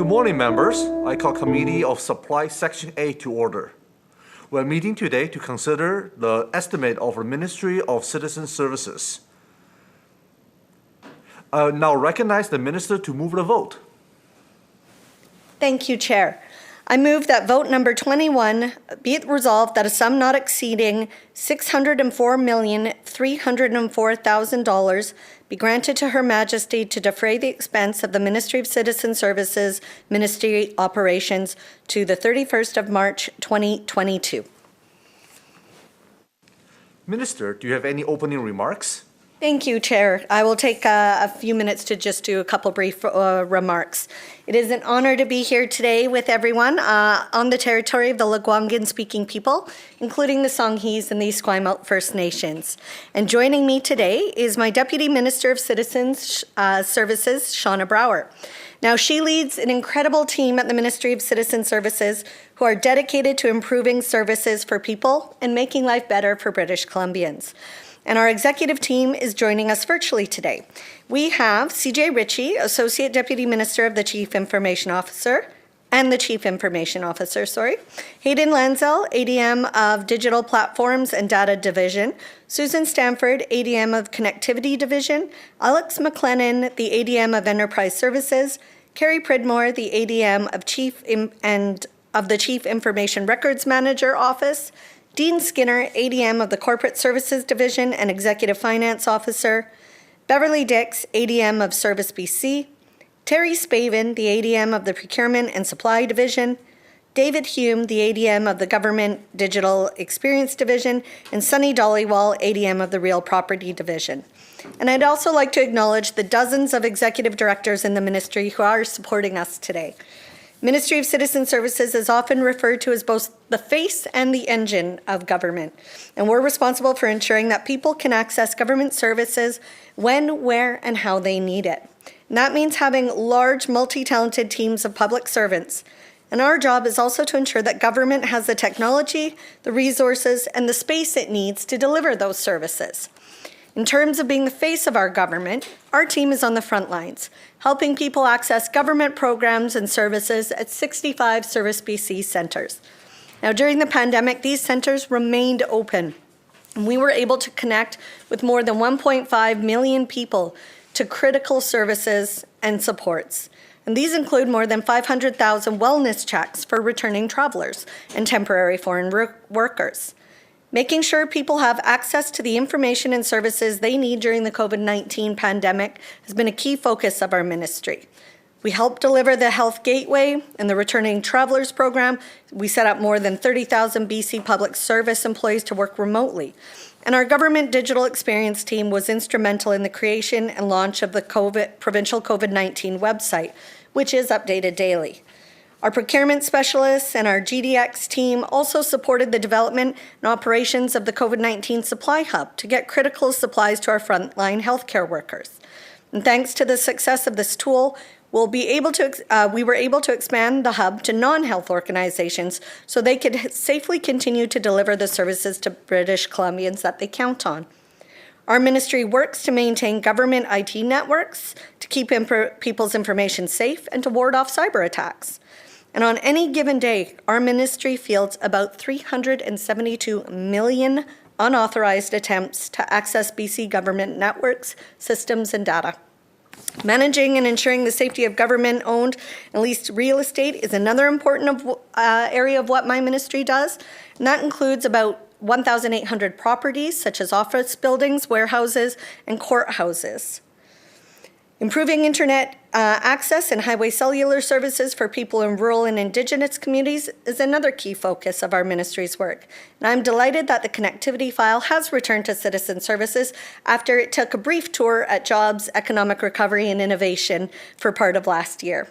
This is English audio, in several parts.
Good morning, members. I call Committee of Supply Section A to order. We're meeting today to consider the estimate of the Ministry of Citizen Services. I now recognize the Minister to move the vote. Thank you, Chair. I move that vote number 21 be it resolved that a sum not exceeding $604,304,000 be granted to Her Majesty to defray the expense of the Ministry of Citizen Services Ministry operations to the 31st of March 2022. Minister, do you have any opening remarks? Thank you, Chair. I will take a few minutes to just do a couple brief remarks. It is an honor to be here today with everyone on the territory of the Lekwungen-speaking people, including the Songhees and the Esquimalt First Nations. And joining me today is my Deputy Minister of Citizens Services, Shauna Brower. Now, she leads an incredible team at the Ministry of Citizen Services who are dedicated to improving services for people and making life better for British Columbians. And our executive team is joining us virtually today. We have CJ Ritchie, Associate Deputy Minister of the Chief Information Officer, Hayden Lanzel, ADM of Digital Platforms and Data Division, Susan Stanford, ADM of Connectivity Division, Alex McLennan, the ADM of Enterprise Services, Carrie Pridmore, the ADM of the Chief Information Records Manager Office, Dean Skinner, ADM of the Corporate Services Division and Executive Finance Officer, Beverly Dix, ADM of Service BC, Terry Spavin, the ADM of the Procurement and Supply Division, David Hume, the ADM of the Government Digital Experience Division, and Sunny Dollywall, ADM of the Real Property Division. And I'd also like to acknowledge the dozens of executive directors in the ministry who are supporting us today. Ministry of Citizen Services is often referred to as both the face and the engine of government, and we're responsible for ensuring that people can access government services when, where, and how they need it. And that means having large, multi-talented teams of public servants. And our job is also to ensure that government has the technology, the resources, and the space it needs to deliver those services. In terms of being the face of our government, our team is on the front lines, helping people access government programs and services at 65 Service BC centres. Now, during the pandemic, these centres remained open, and we were able to connect with more than 1.5 million people to critical services and supports. And these include more than 500,000 wellness checks for returning travellers and temporary foreign workers. Making sure people have access to the information and services they need during the COVID-19 pandemic has been a key focus of our ministry. We helped deliver the Health Gateway and the Returning Travellers Program. We set up more than 30,000 BC Public Service employees to work remotely. And our Government Digital Experience team was instrumental in the creation and launch of the provincial COVID-19 website, which is updated daily. Our procurement specialists and our GDX team also supported the development and operations of the COVID-19 supply hub to get critical supplies to our frontline healthcare workers. And thanks to the success of this tool, we were able to expand the hub to non-health organizations so they could safely continue to deliver the services to British Columbians that they count on. Our ministry works to maintain government IT networks, to keep people's information safe, and to ward off cyber attacks. And on any given day, our ministry fields about 372 million unauthorized attempts to access BC government networks, systems, and data. Managing and ensuring the safety of government-owned and leased real estate is another important area of what my ministry does, and that includes about 1,800 properties, such as office buildings, warehouses, and courthouses. Improving internet access and highway cellular services for people in rural and Indigenous communities is another key focus of our ministry's work. And I'm delighted that the connectivity file has returned to Citizen Services after it took a brief tour at Jobs, Economic Recovery and Innovation for part of last year.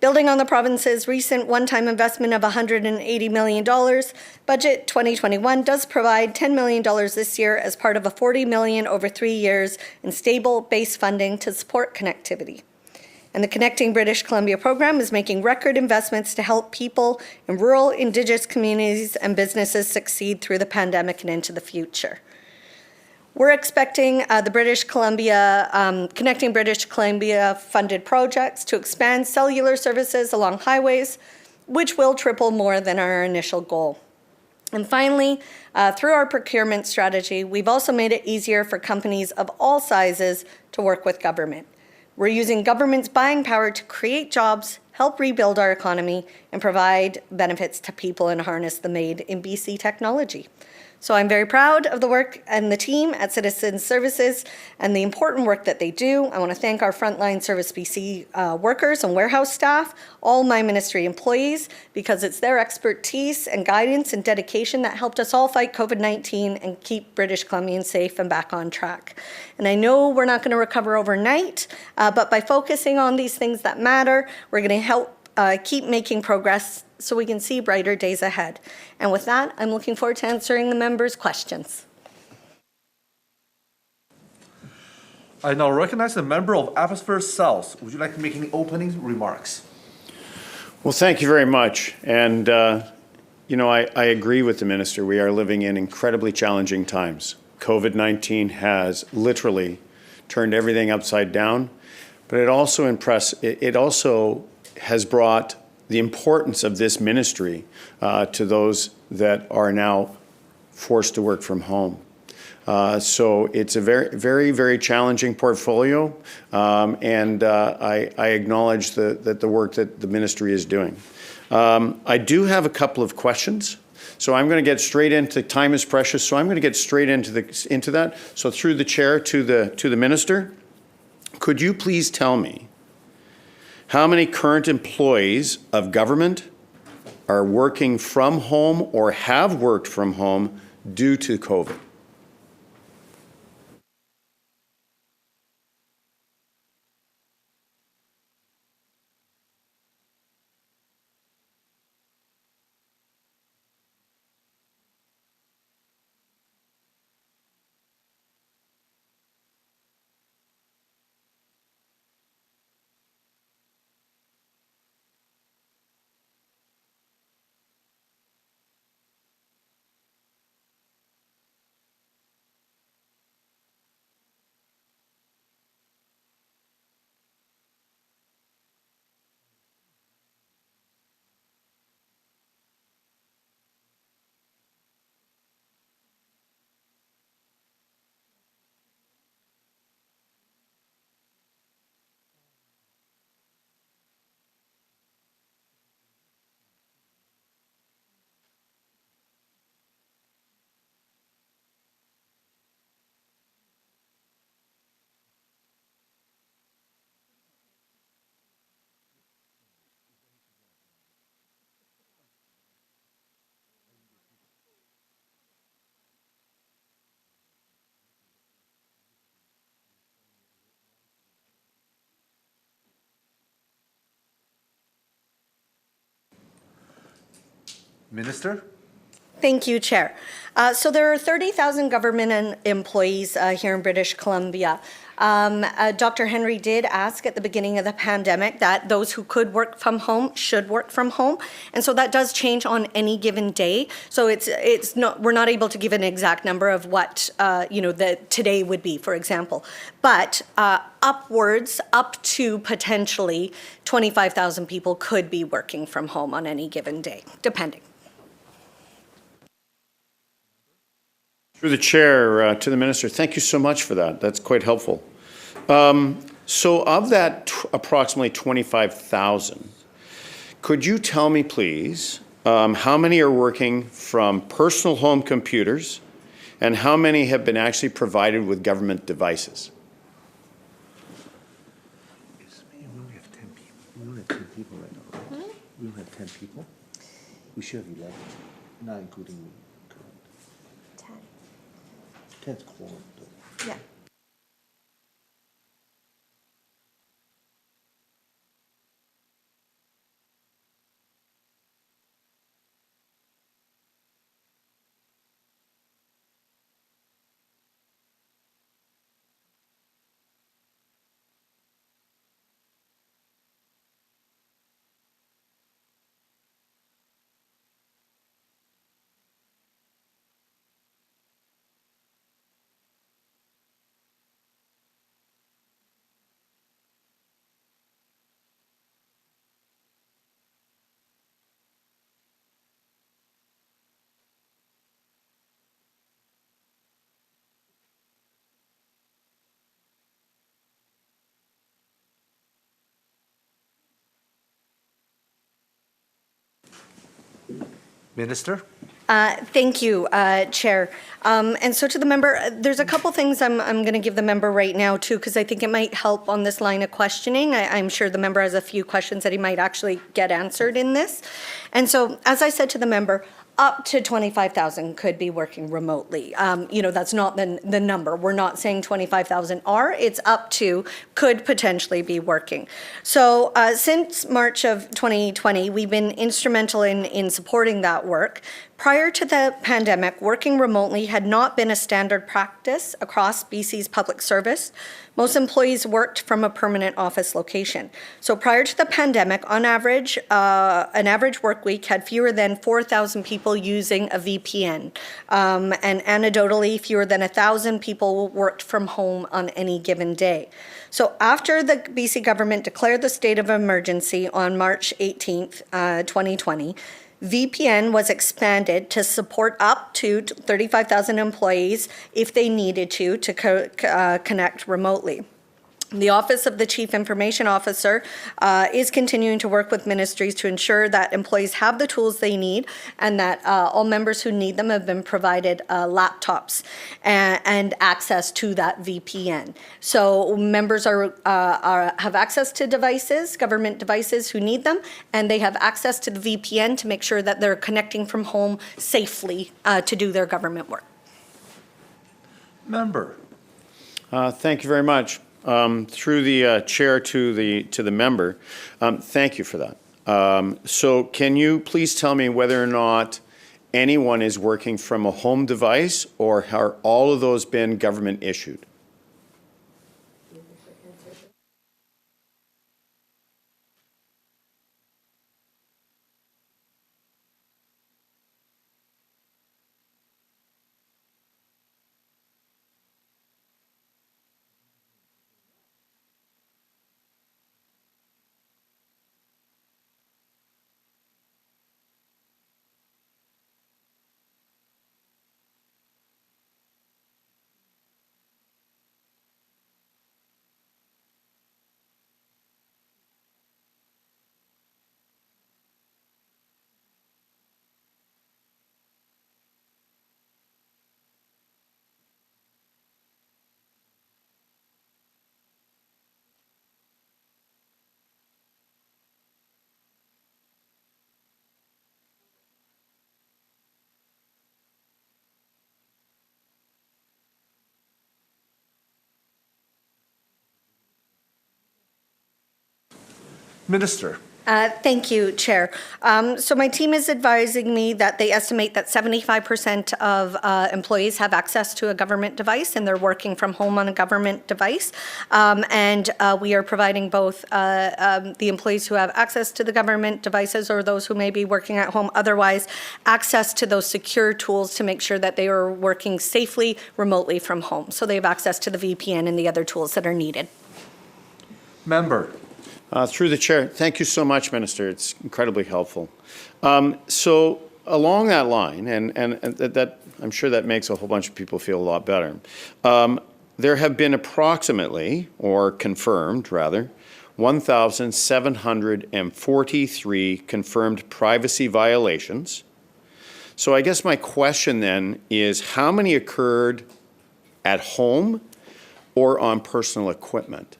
Building on the province's recent one-time investment of $180 million, Budget 2021 does provide $10 million this year as part of a $40 million over 3 years in stable base funding to support connectivity. And the Connecting British Columbia program is making record investments to help people in rural Indigenous communities and businesses succeed through the pandemic and into the future. We're expecting the British Columbia, Connecting British Columbia funded projects to expand cellular services along highways, which will triple more than our initial goal. And finally, through our procurement strategy, we've also made it easier for companies of all sizes to work with government. We're using government's buying power to create jobs, help rebuild our economy, and provide benefits to people and harness the made in BC technology. So I'm very proud of the work and the team at Citizen Services and the important work that they do. I want to thank our frontline Service BC workers and warehouse staff, all my ministry employees, because it's their expertise and guidance and dedication that helped us all fight COVID-19 and keep British Columbians safe and back on track. And I know we're not going to recover overnight, but by focusing on these things that matter, we're going to help keep making progress so we can see brighter days ahead. And with that, I'm looking forward to answering the members' questions. I now recognize the member of Abbotsford South. Would you like to make any opening remarks? Well, thank you very much. And, you know, I agree with the minister. We are living in incredibly challenging times. COVID-19 has literally turned everything upside down, but it also has brought the importance of this ministry to those that are now forced to work from home. So it's a very, very, very challenging portfolio, and I acknowledge that the work that the ministry is doing. I do have a couple of questions, so I'm going to get straight into, time is precious, so I'm going to get straight into that. So through the chair to the minister, could you please tell me how many current employees of government are working from home or have worked from home due to COVID? Minister? Thank you, Chair. So there are 30,000 government employees here in British Columbia. Dr. Henry did ask at the beginning of the pandemic that those who could work from home should work from home, and so that does change on any given day. So it's not, we're not able to give an exact number of what that today would be, for example, but upwards up to potentially 25,000 people could be working from home on any given day, depending. Through the chair to the minister, thank you so much for that. That's quite helpful. So of that approximately 25,000, could you tell me, please, how many are working from personal home computers and how many have been actually provided with government devices? We only have 10 people. We only have 10 people right now, right? We only have 10 people. We should have 11, not including me. 10's quorum, though. Yeah. Minister? Thank you, Chair. And so to the member, there's a couple things I'm going to give the member right now, too, because I think it might help on this line of questioning. I'm sure the member has a few questions that he might actually get answered in this. And so, as I said to the member, up to 25,000 could be working remotely. That's not the number. We're not saying 25,000 are. It's up to, could potentially be working. So since March of 2020, we've been instrumental in supporting that work. Prior to the pandemic, working remotely had not been a standard practice across BC's public service. Most employees worked from a permanent office location. So prior to the pandemic, on average, an average work week had fewer than 4,000 people using a VPN. And anecdotally, fewer than 1,000 people worked from home on any given day. So after the BC government declared the state of emergency on March 18th, 2020, VPN was expanded to support up to 35,000 employees if they needed to connect remotely. The Office of the Chief Information Officer is continuing to work with ministries to ensure that employees have the tools they need and that all members who need them have been provided laptops and access to that VPN. So members have access to devices, government devices who need them, and they have access to the VPN to make sure that they're connecting from home safely to do their government work. Member? Thank you very much. Through the chair to the member, thank you for that. So can you please tell me whether or not anyone is working from a home device, or are all of those been government issued? Minister? Thank you, Chair. So my team is advising me that they estimate that 75% of employees have access to a government device and they're working from home on a government device. And we are providing both the employees who have access to the government devices or those who may be working at home otherwise, access to those secure tools to make sure that they are working safely remotely from home. So they have access to the VPN and the other tools that are needed. Member? Through the chair, thank you so much, Minister. It's incredibly helpful. So along that line, and that I'm sure that makes a whole bunch of people feel a lot better. There have been approximately, or confirmed rather, 1,743 confirmed privacy violations. So I guess my question then is, how many occurred at home or on personal equipment?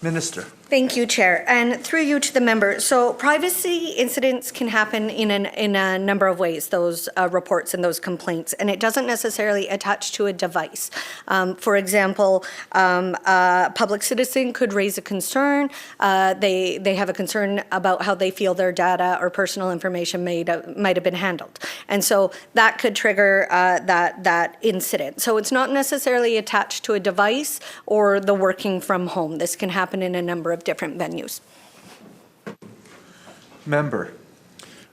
Minister. Thank you, Chair. And through you to the member. So privacy incidents can happen in a number of ways, those reports and those complaints, and it doesn't necessarily attach to a device. For example, a public citizen could raise a concern. They have a concern about how they feel their data or personal information might have been handled. And so that could trigger that incident. So it's not necessarily attached to a device or the working from home. This can happen in a number of different venues. Member.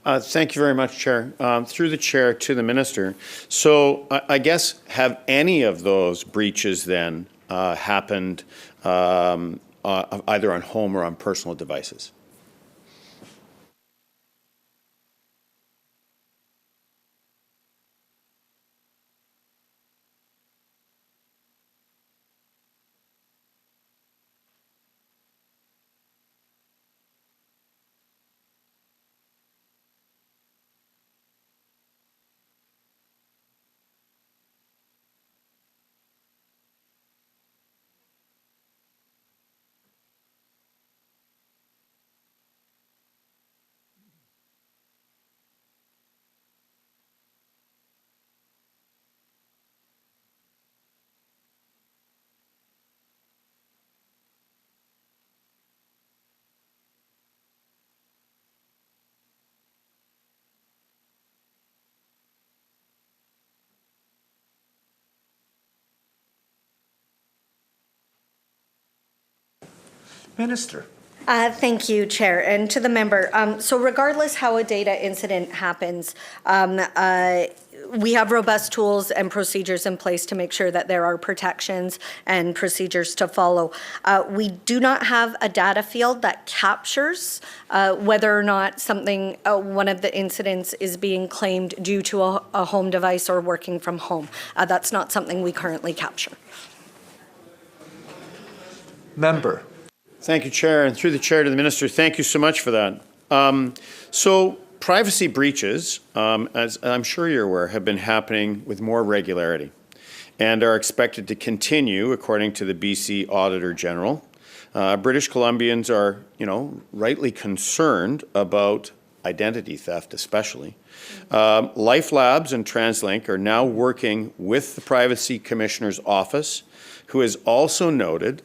Thank you very much, Chair. Through the Chair to the Minister. So I guess have any of those breaches then happened either on home or on personal devices? Minister. Thank you, Chair, and to the member. So regardless how a data incident happens, we have robust tools and procedures in place to make sure that there are protections and procedures to follow. We do not have a data field that captures whether or not something, one of the incidents is being claimed due to a home device or working from home. That's not something we currently capture. Member. Thank you, Chair, and through the Chair to the Minister, thank you so much for that. So privacy breaches, as I'm sure you're aware, have been happening with more regularity and are expected to continue, according to the BC Auditor General. British Columbians are, rightly concerned about identity theft especially. Life Labs and TransLink are now working with the Privacy Commissioner's Office, who has also noted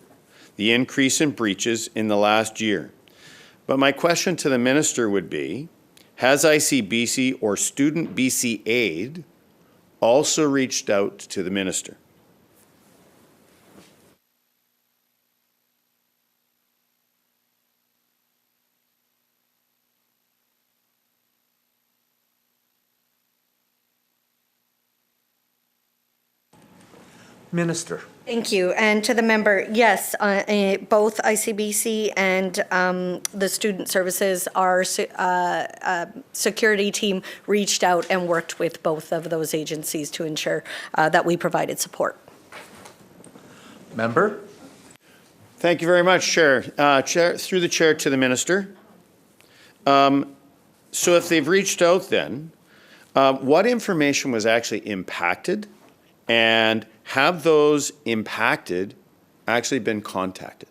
the increase in breaches in the last year. But my question to the Minister would be, has ICBC or Student BC Aid also reached out to the Minister? Minister. Thank you. And to the member, yes, both ICBC and the Student Services, our security team reached out and worked with both of those agencies to ensure that we provided support. Member. Thank you very much, Chair. Through the Chair to the Minister. So if they've reached out then, what information was actually impacted, and have those impacted actually been contacted?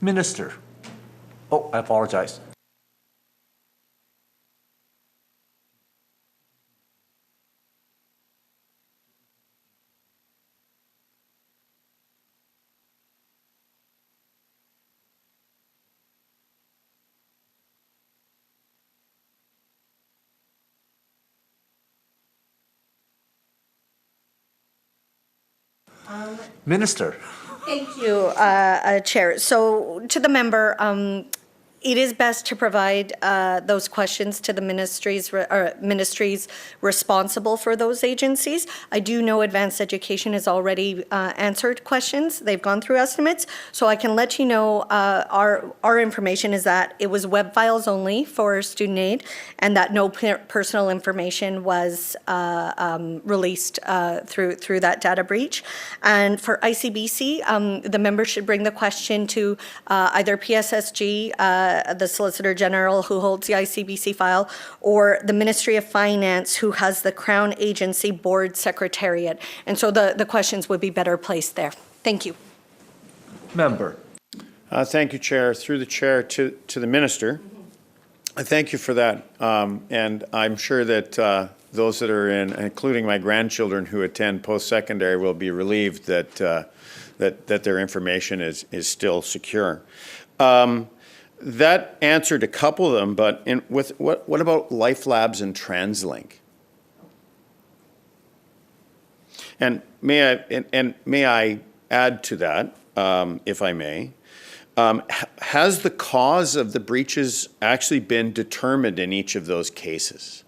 Minister. Oh, I apologize. Minister. Thank you, Chair. So to the member, it is best to provide those questions to the ministries responsible for those agencies. I do know Advanced Education has already answered questions. They've gone through estimates. So I can let you know our information is that it was web files only for student aid and that no personal information was released through that data breach. And for ICBC, the member should bring the question to either PSSG, the Solicitor General who holds the ICBC file, or the Ministry of Finance who has the Crown Agency Board Secretariat. And so the questions would be better placed there. Thank you. Member. Thank you, Chair. Through the Chair to the Minister. I thank you for that. And I'm sure that those that are including my grandchildren who attend post-secondary, will be relieved that that their information is still secure. That answered a couple of them, but what about Life Labs and TransLink? And may I add to that, if I may? Has the cause of the breaches actually been determined in each of those cases?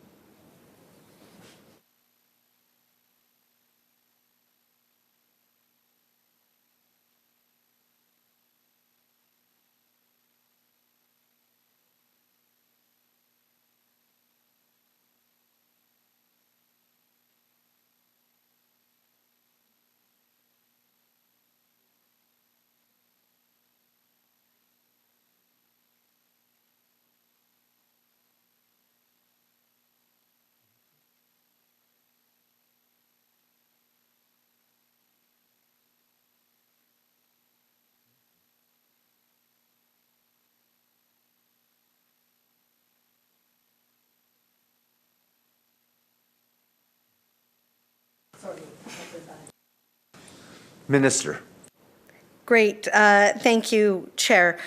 Minister. Great. Thank you, Chair.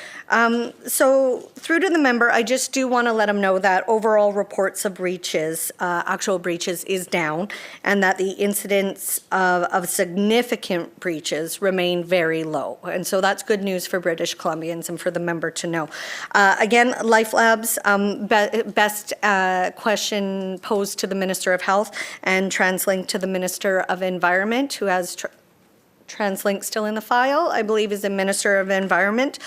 So through to the member, I just do want to let him know that overall reports of breaches, actual breaches, is down, and that the incidence of significant breaches remain very low. And so that's good news for British Columbians and for the member to know. Again, Life Labs, best question posed to the Minister of Health, and TransLink to the Minister of Environment, who has TransLink still in the file, I believe is the Minister of Environment.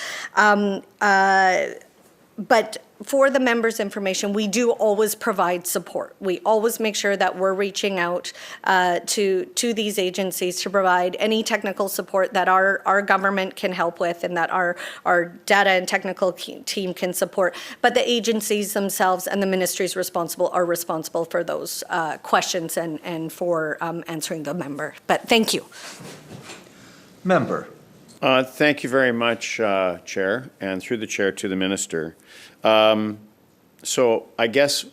But for the members' information, we do always provide support. We always make sure that we're reaching out to these agencies to provide any technical support that our government can help with and that our data and technical team can support. But the agencies themselves and the ministries responsible are responsible for those questions and for answering the member. But thank you. Member. Thank you very much, Chair, and through the Chair to the Minister. So I guess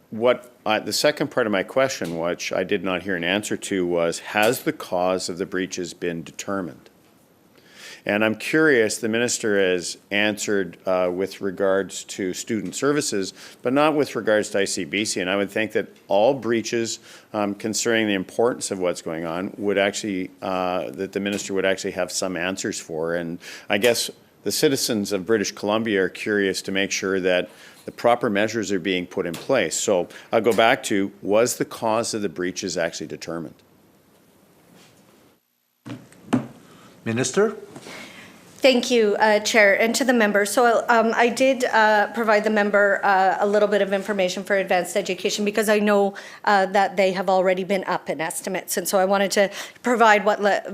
what the second part of my question, which I did not hear an answer to, was, has the cause of the breaches been determined? And I'm curious, the Minister has answered with regards to student services, but not with regards to ICBC. And I would think that all breaches concerning the importance of what's going on would actually, that the Minister would actually have some answers for. And I guess the citizens of British Columbia are curious to make sure that the proper measures are being put in place. So I'll go back to, was the cause of the breaches actually determined? Minister. Thank you, Chair, and to the member. So I did provide the member a little bit of information for advanced education because I know that they have already been up in estimates, and so I wanted to provide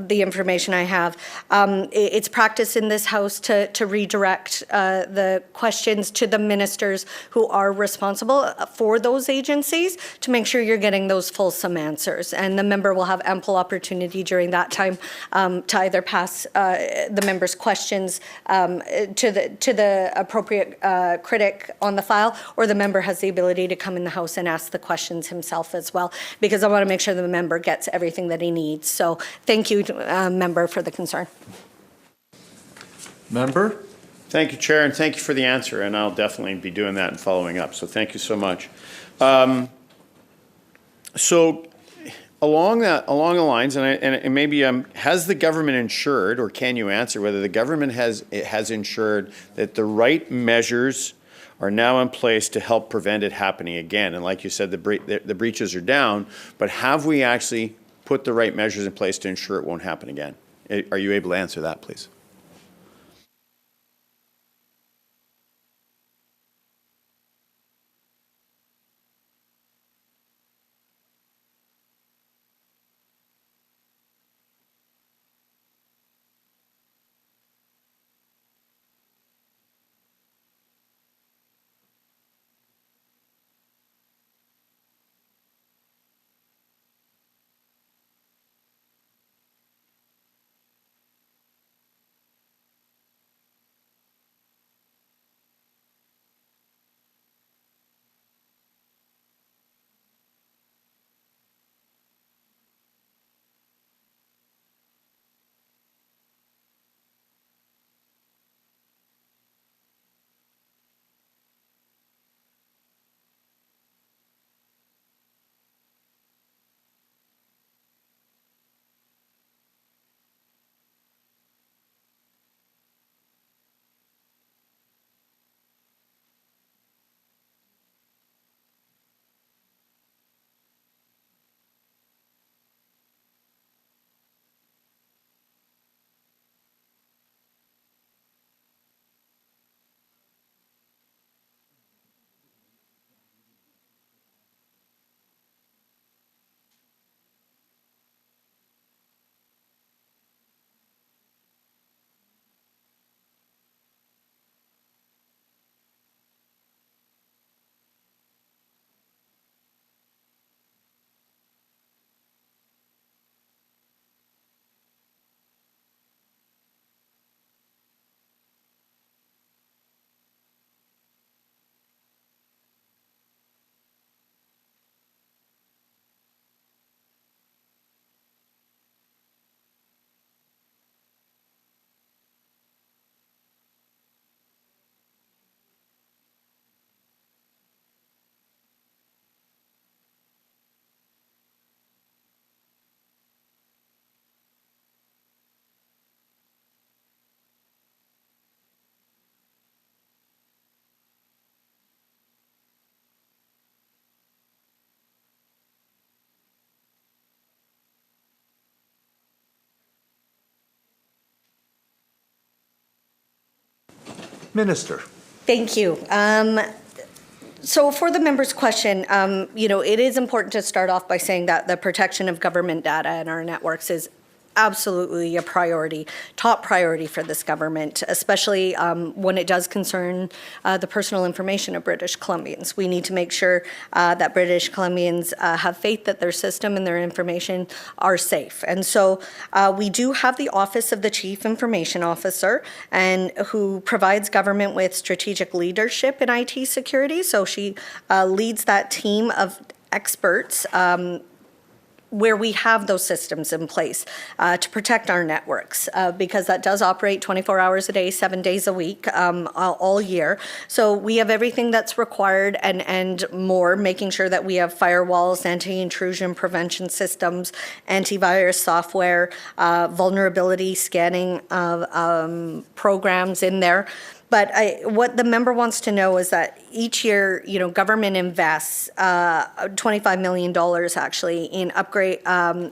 the information I have. It's practice in this House to redirect the questions to the ministers who are responsible for those agencies to make sure you're getting those fulsome answers, and the member will have ample opportunity during that time to either pass the member's questions questions to the appropriate critic on the file, or the member has the ability to come in the House and ask the questions himself as well, because I want to make sure the member gets everything that he needs. So thank you, member, for the concern. Member? Thank you, Chair, and thank you for the answer, and I'll definitely be doing that and following up, so thank you so much. So along the lines, and maybe has the government ensured, or can you answer whether the government has ensured that the right measures are now in place to help prevent it happening again? And like you said, the breaches are down, but have we actually put the right measures in place to ensure it won't happen again? Are you able to answer that, please? Minister. Thank you. So for the member's question, it is important to start off by saying that the protection of government data and our networks is absolutely a priority, top priority for this government, especially when it does concern the personal information of British Columbians. We need to make sure that British Columbians have faith that their system and their information are safe. And so we do have the Office of the Chief Information Officer, and who provides government with strategic leadership in IT security. So she leads that team of experts where we have those systems in place to protect our networks, because that does operate 24 hours a day, 7 days a week, all year. So we have everything that's required and more, making sure that we have firewalls, anti-intrusion prevention systems, antivirus software, vulnerability scanning programs in there. But what the member wants to know is that each year, government invests $25 million actually in upgrade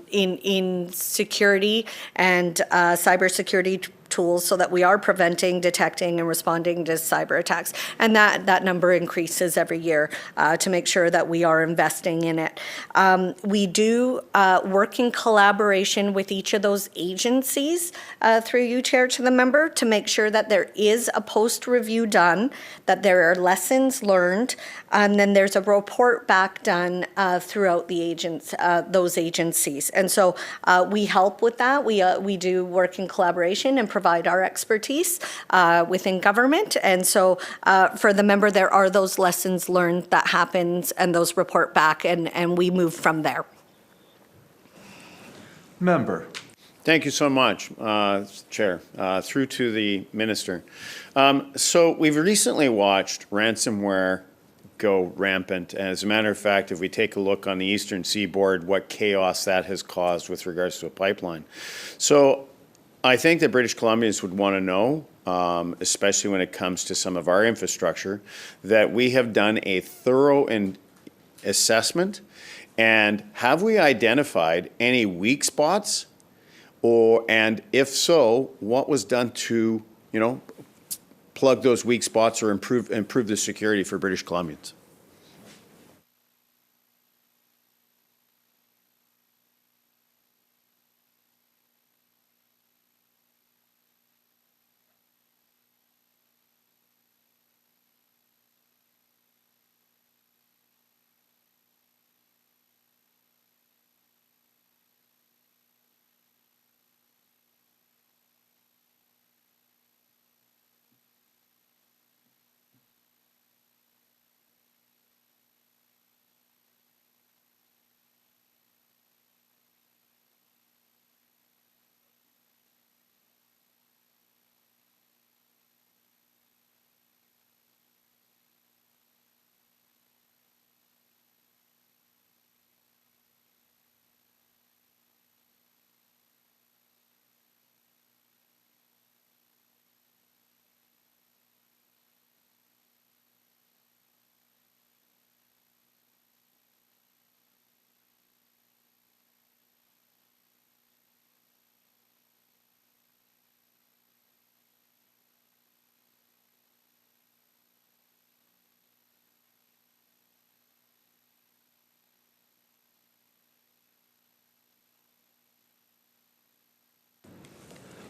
in security and cybersecurity tools, so that we are preventing, detecting, and responding to cyber attacks. And that number increases every year to make sure that we are investing in it. We do work in collaboration with each of those agencies, through you, Chair, to the member, to make sure that there is a post-review done, that there are lessons learned, and then there's a report back done throughout those agencies. And so we help with that. We do work in collaboration and provide our expertise within government. And so for the member, there are those lessons learned that happens and those report back, and we move from there. Member. Thank you so much, Chair. Through to the Minister. So we've recently watched ransomware go rampant. As a matter of fact, if we take a look on the eastern seaboard, what chaos that has caused with regards to a pipeline. So I think that British Columbians would want to know, especially when it comes to some of our infrastructure, that we have done a thorough assessment. And have we identified any weak spots? And if so, what was done to, plug those weak spots or improve the security for British Columbians?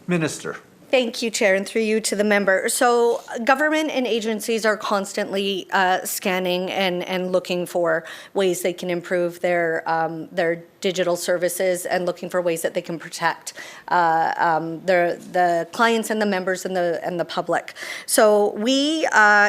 Minister. Thank you, Chair, and through you to the member. So government and agencies are constantly scanning and looking for ways they can improve their digital services and looking for ways that they can protect the clients and the members and the public. So we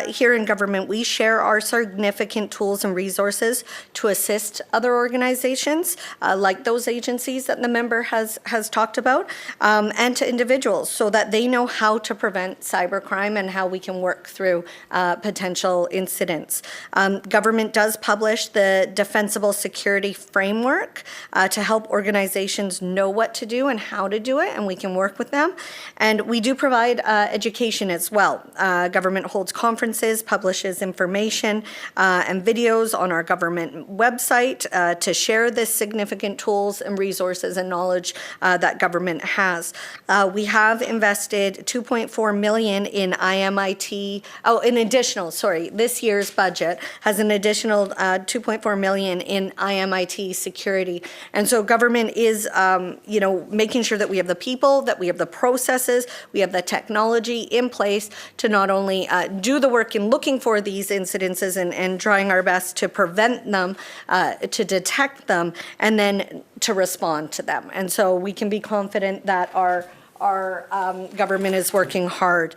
here in government, we share our significant tools and resources to assist other organizations like those agencies that the member has talked about, and to individuals so that they know how to prevent cybercrime and how we can work through potential incidents. Government does publish the Defensible Security Framework to help organizations know what to do and how to do it, and we can work with them. And we do provide education as well. Government holds conferences, publishes information and videos on our government website to share the significant tools and resources and knowledge that government has. We have invested $2.4 million in IMIT. This year's budget has an additional $2.4 million in IMIT security. And so government is, making sure that we have the people, that we have the processes, we have the technology in place to not only do the work in looking for these incidences and trying our best to prevent them, to detect them, and then to respond to them. And so we can be confident that our government is working hard.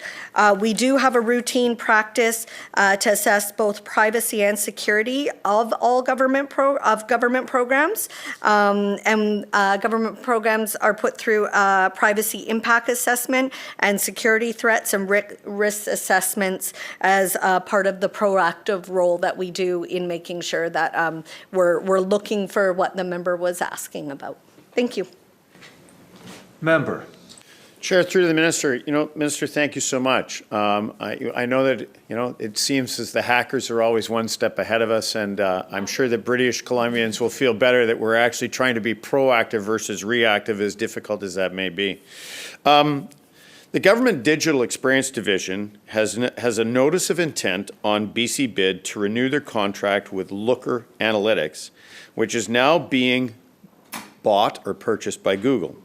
We do have a routine practice to assess both privacy and security of all government programs. Government programs are put through a privacy impact assessment and security threats and risk assessments as part of the proactive role that we do in making sure that we're looking for what the member was asking about. Thank you. Member. Chair, through to the Minister. Minister, thank you so much. I know that, it seems as the hackers are always one step ahead of us, and I'm sure that British Columbians will feel better that we're actually trying to be proactive versus reactive, as difficult as that may be. The Government Digital Experience Division has a notice of intent on BC Bid to renew their contract with Looker Analytics, which is now being bought or purchased by Google.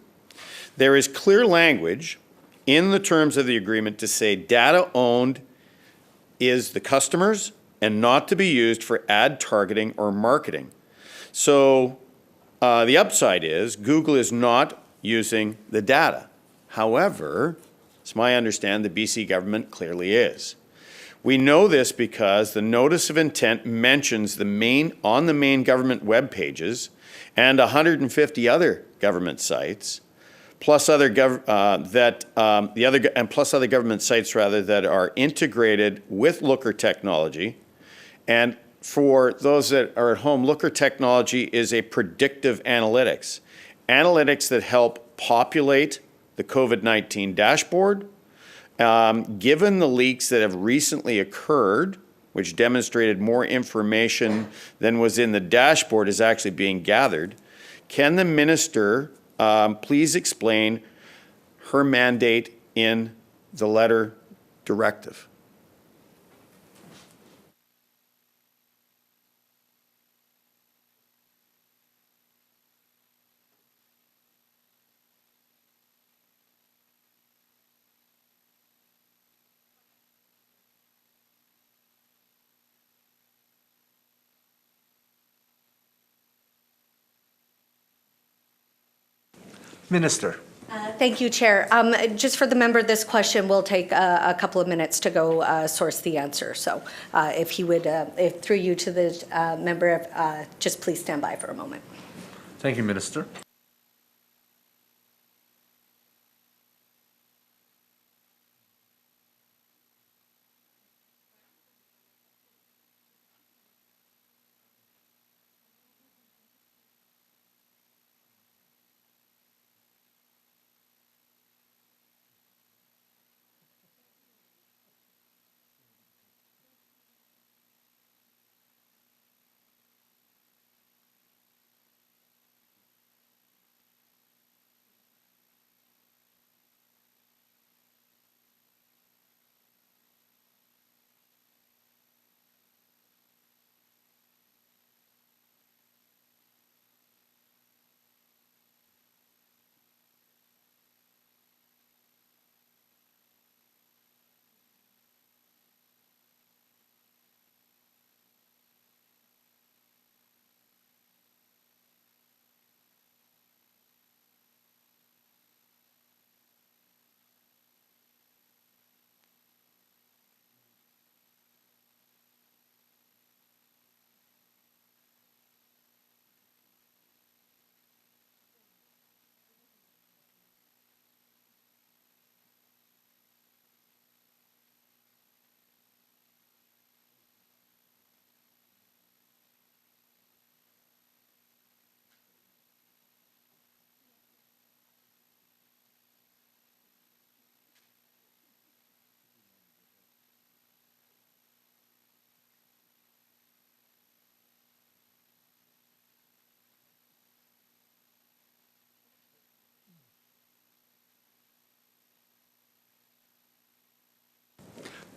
There is clear language in the terms of the agreement to say data owned is the customers and not to be used for ad targeting or marketing. So the upside is Google is not using the data. However, it's my understanding the BC government clearly is. We know this because the notice of intent mentions on the main government web pages and 150 other government sites, plus other government sites that are integrated with Looker technology. And for those that are at home, Looker technology is a predictive analytics that help populate the COVID-19 dashboard. Given the leaks that have recently occurred, which demonstrated more information than was in the dashboard is actually being gathered, can the minister please explain her mandate in the letter directive? Minister. Thank you, Chair. Just for the member, this question will take a couple of minutes to go source the answer. So if he would, if through you to the member, just please stand by for a moment. Thank you, Minister.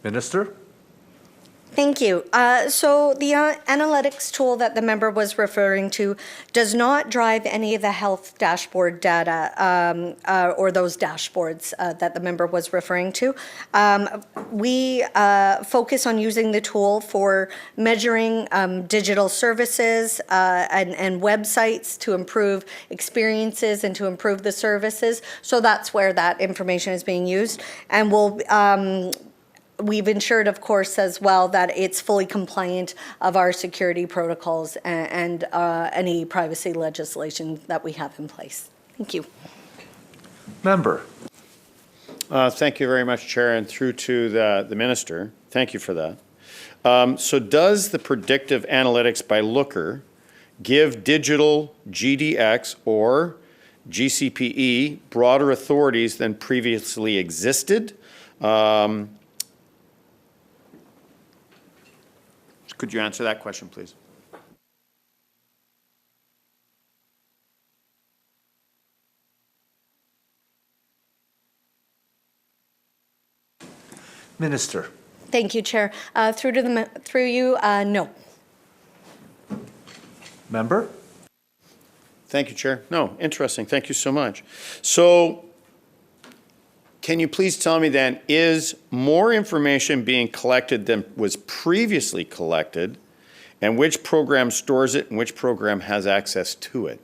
Minister. Thank you. So the analytics tool that the member was referring to does not drive any of the health dashboard data or those dashboards that the member was referring to. We focus on using the tool for measuring digital services and websites to improve experiences and to improve the services. So that's where that information is being used. And we've ensured, of course, as well, that it's fully compliant of our security protocols and any privacy legislation that we have in place. Thank you. Member. Thank you very much, Chair, and through to the Minister. Thank you for that. So does the predictive analytics by Looker give digital GDX or GCPE broader authorities than previously existed? Could you answer that question, please? Minister. Thank you, Chair. Through you, no. Member. Thank you, Chair. No, interesting. Thank you so much. So Can you please tell me then, is more information being collected than was previously collected? And which program stores it and which program has access to it?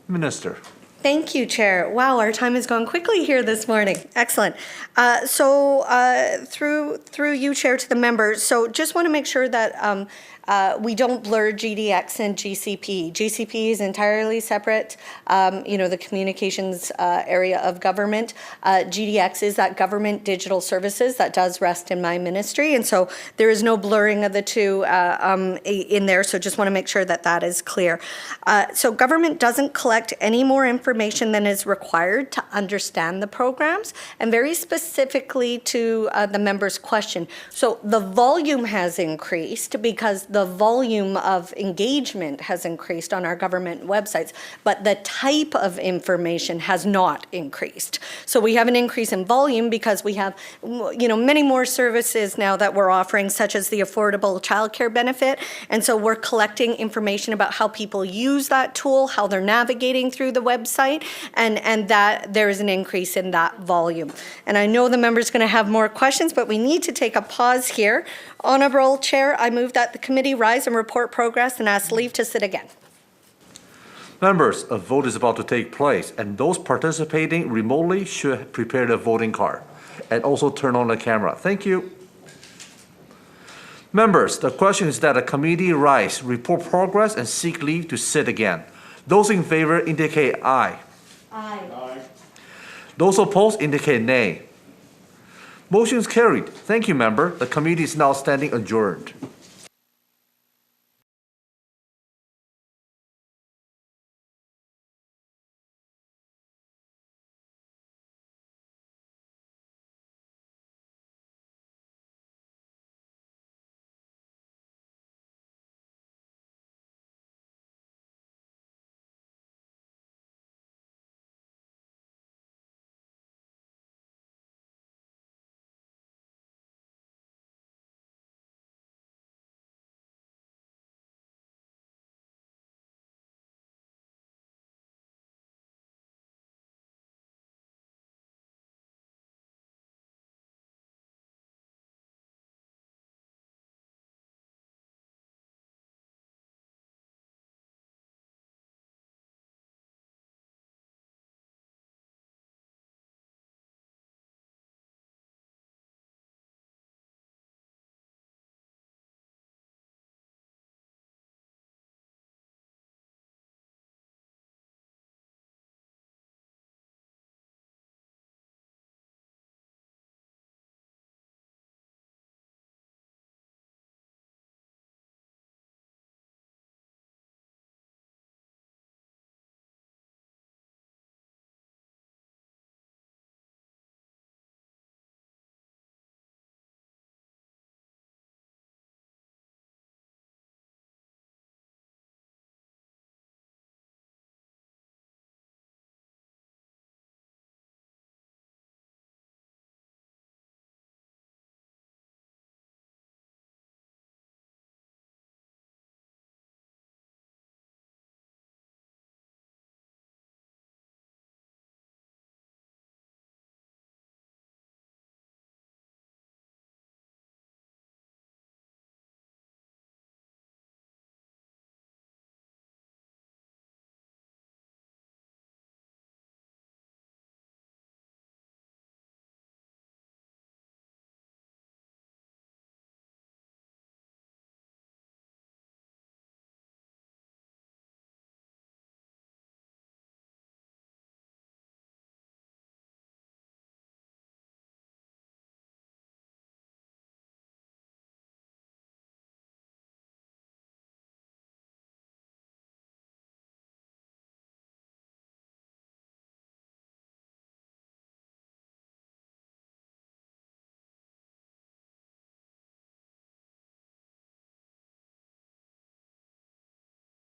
Minister. Thank you, Chair. Wow, our time has gone quickly here this morning. Excellent. Through you, Chair, to the members. So just want to make sure that we don't blur GDX and GCP. GCP is entirely separate, the communications area of government. GDX is that government digital services that does rest in my ministry. And so there is no blurring of the two in there. So just want to make sure that that is clear. So government doesn't collect any more information than is required to understand the programs. And very specifically to the member's question. So the volume has increased because the volume of engagement has increased on our government websites, but the type of information has not increased. So we have an increase in volume because we have, many more services now that we're offering, such as the affordable childcare benefit. And so we're collecting information about how people use that tool, how they're navigating through the website, and that there is an increase in that volume. And I know the member's going to have more questions, but we need to take a pause here. Honourable Chair, I move that the committee rise and report progress and ask leave to sit again. Members, a vote is about to take place, and those participating remotely should prepare their voting card and also turn on the camera. Thank you. Members, the question is that a committee rise, report progress, and seek leave to sit again. Those in favor indicate aye. Aye. Aye. Those opposed indicate nay. Motion is carried. Thank you, member. The committee is now standing adjourned.